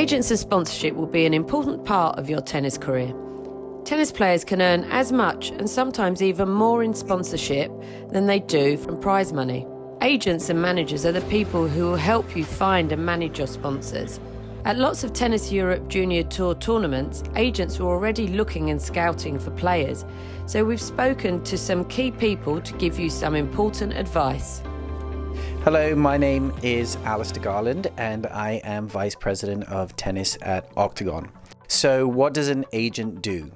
Agents and sponsorship will be an important part of your tennis career. Tennis players can earn as much and sometimes even more in sponsorship than they do from prize money. Agents and managers are the people who will help you find and manage your sponsors. At lots of Tennis Europe Junior Tour tournaments, agents are already looking and scouting for players, so we've spoken to some key people to give you some important advice. Hello, my name is Alistair Garland and I am Vice President of Tennis at Octagon. So what does an agent do?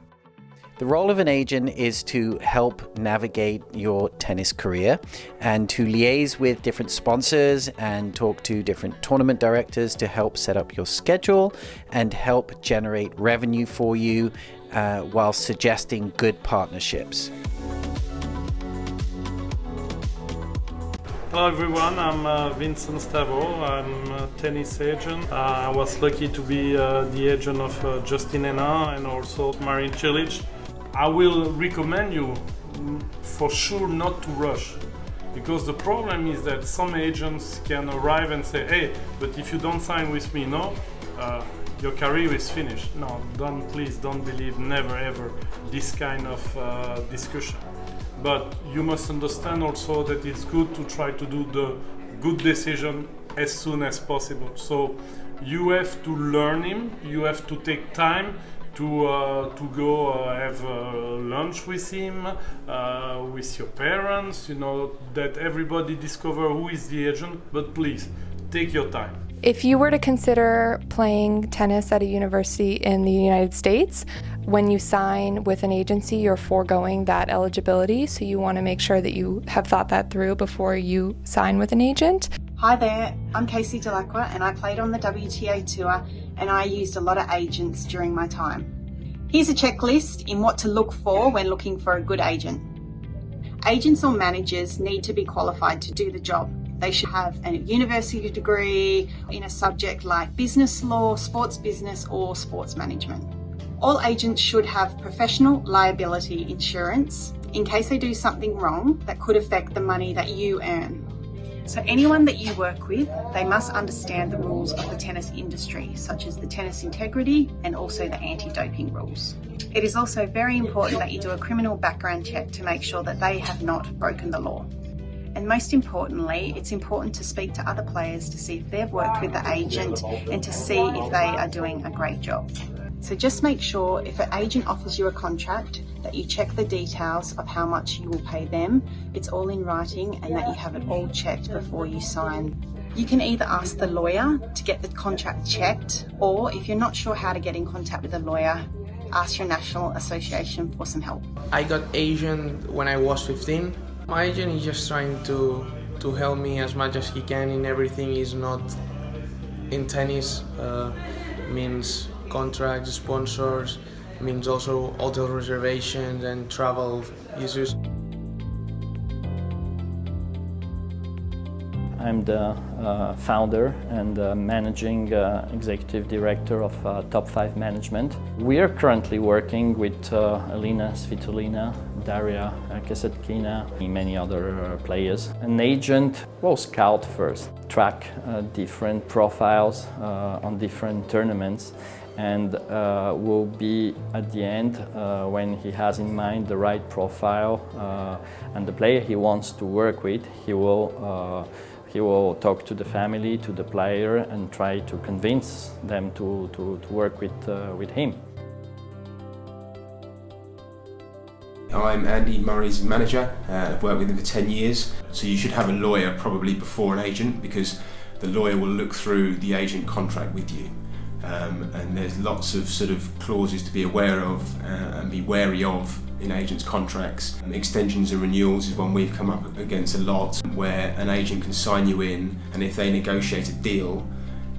The role of an agent is to help navigate your tennis career and to liaise with different sponsors and talk to different tournament directors to help set up your schedule and help generate revenue for you while suggesting good partnerships. Hello everyone, I'm Vincent Stavo. I'm a tennis agent. I was lucky to be the agent of Justin Henin and also Marin Cilic. I will recommend you for sure not to rush, because the problem is that some agents can arrive and say, hey, but if you don't sign with me now, your career is finished. No, please don't believe, never ever, this kind of discussion. But you must understand also that it's good to try to do the good decision as soon as possible. So you have to learn him, you have to take time to go have lunch with him, with your parents, that everybody discover who is the agent, but please, take your time. If you were to consider playing tennis at a university in the United States, when you sign with an agency, you're foregoing that eligibility, so you want to make sure that you have thought that through before you sign with an agent. Hi there, I'm Casey Delacqua and I played on the WTA Tour and I used a lot of agents during my time. Here's a checklist in what to look for when looking for a good agent. Agents or managers need to be qualified to do the job. They should have a university degree in a subject like business law, sports business or sports management. All agents should have professional liability insurance in case they do something wrong that could affect the money that you earn. So anyone that you work with, they must understand the rules of the tennis industry, such as the tennis integrity and also the anti-doping rules. It is also very important that you do a criminal background check to make sure that they have not broken the law. And most importantly, it's important to speak to other players to see if they've worked with the agent and to see if they are doing a great job. So just make sure if an agent offers you a contract that you check the details of how much you will pay them, it's all in writing and that you have it all checked before you sign. You can either ask the lawyer to get the contract checked, or if you're not sure how to get in contact with a lawyer, ask your national association for some help. I got agent when I was 15. My agent is just trying to help me as much as he can in everything. He's not in tennis, means contracts, sponsors, means also hotel reservations and travel issues. I'm the founder and managing executive director of Top 5 Management. We are currently working with Elina Svitolina, Daria Kasatkina, and many other players. An agent will scout first, track different profiles on different tournaments, and will be at the end when he has in mind the right profile and the player he wants to work with. He will talk to the family, to the player, and try to convince them to work with him. I'm Andy Murray's manager. I've worked with him for 10 years. So you should have a lawyer probably before an agent, because the lawyer will look through the agent contract with you. And there's lots of sort of clauses to be aware of and be wary of in agents' contracts. Extensions and renewals is one we've come up against a lot, where an agent can sign you in, and if they negotiate a deal,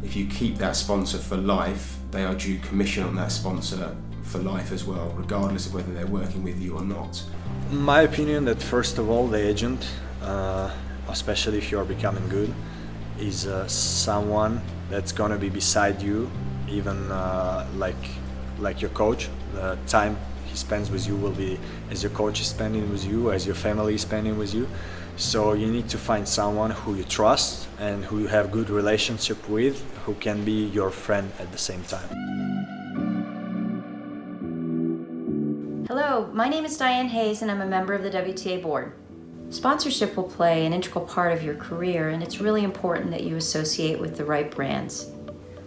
if you keep that sponsor for life, they are due commission on that sponsor for life as well, regardless of whether they're working with you or not. In my opinion, that first of all, the agent, especially if you are becoming good, is someone that's going to be beside you, even like your coach. The time he spends with you will be as your coach is spending with you, as your family is spending with you. So you need to find someone who you trust, and who you have good relationship with, who can be your friend at the same time. Hello, my name is Diane Hayes and I'm a member of the WTA board. Sponsorship will play an integral part of your career, and it's really important that you associate with the right brands.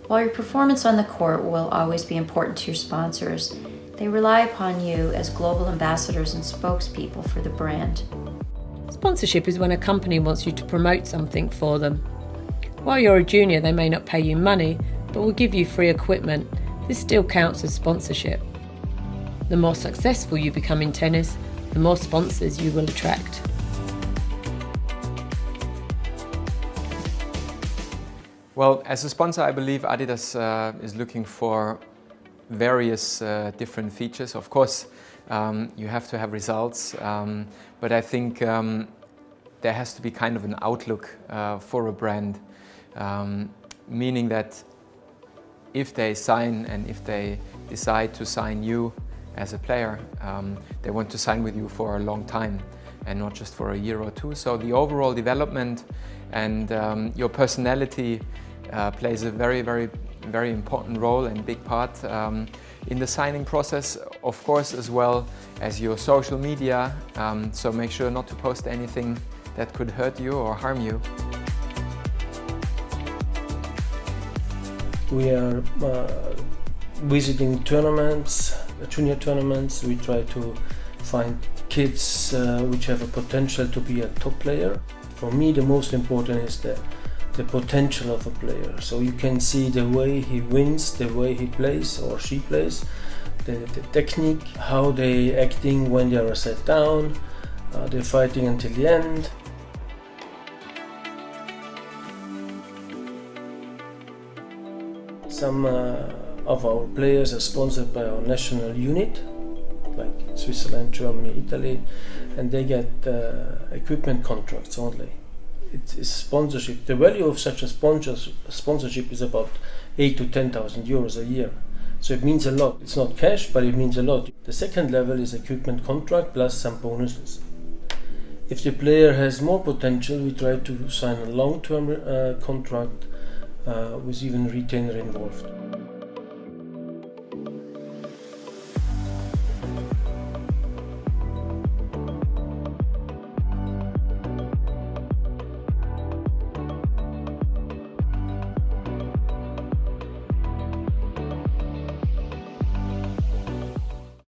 While your performance on the court will always be important to your sponsors, they rely upon you as global ambassadors and spokespeople for the brand. Sponsorship is when a company wants you to promote something for them. While you're a junior, they may not pay you money, but will give you free equipment. This still counts as sponsorship. The more successful you become in tennis, the more sponsors you will attract. Well, as a sponsor, I believe Adidas is looking for various different features. Of course, you have to have results, but I think there has to be kind of an outlook for a brand, meaning that if they sign and if they decide to sign you as a player, they want to sign with you for a long time and not just for a year or two. So the overall development and your personality plays a very important role and big part in the signing process, of course, as well as your social media. So make sure not to post anything that could hurt you or harm you. We are visiting tournaments, junior tournaments. We try to find kids which have a potential to be a top player. For me, the most important is the potential of a player. So you can see the way he wins, the way he plays or she plays, the technique, how they acting when they are set down, they're fighting until the end. Some of our players are sponsored by our national unit, like Switzerland, Germany, Italy, and they get equipment contracts only. It is sponsorship. The value of such a sponsorship is about 8,000 to 10,000 euros a year. So it means a lot. It's not cash, but it means a lot. The second level is equipment contract plus some bonuses. If the player has more potential, we try to sign a long-term contract with even retainer involved.